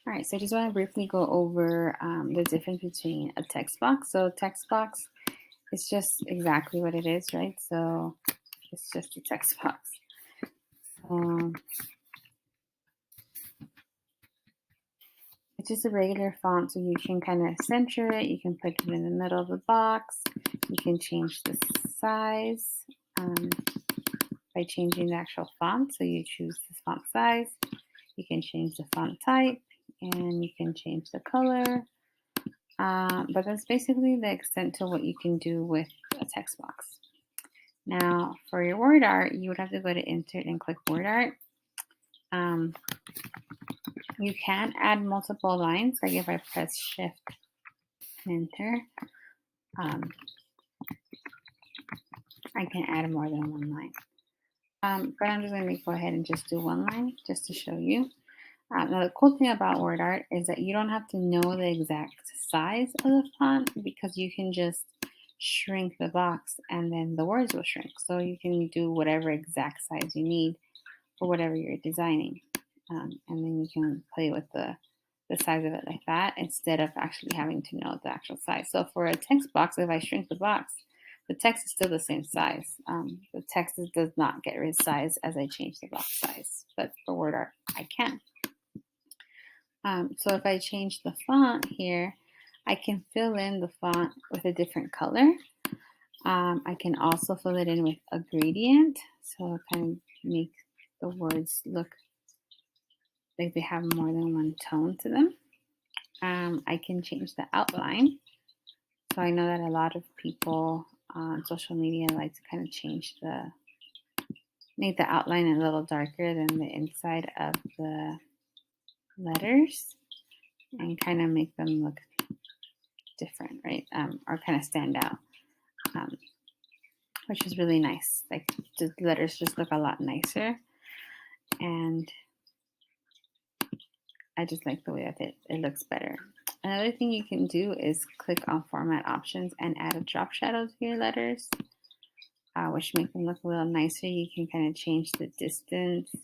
All right, so I just want to briefly go over the difference between a text box. So text box is just exactly what it is, right? So it's just a text box. So it's just a regular font, so you can kind of center it. You can put it in the middle of the box. You can change the size um, by changing the actual font. So you choose the font size. You can change the font type, and you can change the color. But that's basically the extent to what you can do with a text box. Now, for your word art, you would have to go to Insert and click Word Art. Um, you can add multiple lines, like if I press Shift and Enter, um, I can add more than one line. But I'm just going to go ahead and just do one line just to show you. Now, the cool thing about word art is that you don't have to know the exact size of the font because you can just shrink the box and then the words will shrink. So you can do whatever exact size you need for whatever you're designing. And then you can play with the size of it like that instead of actually having to know the actual size. So for a text box, if I shrink the box, the text is still the same size. The text does not get resized as I change the box size, but for word art, I can. So if I change the font here, I can fill in the font with a different color. I can also fill it in with a gradient, so it kind of make the words look like they have more than one tone to them. I can change the outline. So I know that a lot of people on social media like to kind of make the outline a little darker than the inside of the letters and kind of make them look different, right? Or kind of stand out, which is really nice. Like the letters just look a lot nicer, and I just like the way that it looks better. Another thing you can do is click on Format Options and add a drop shadow to your letters, which make them look a little nicer. You can kind of change the distance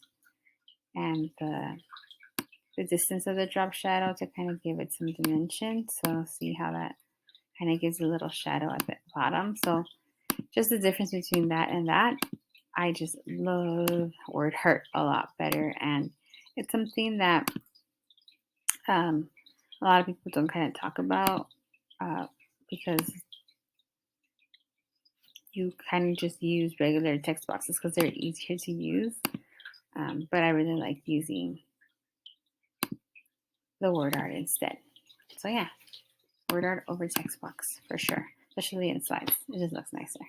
and the distance of the drop shadow to kind of give it some dimension. So see how that kind of gives a little shadow at the bottom. So just the difference between that and that, I just love word art a lot better. And it's something that a lot of people don't kind of talk about because you kind of just use regular text boxes because they're easier to use. But I really like using the word art instead. So yeah, word art over text box for sure, especially in slides. It just looks nicer.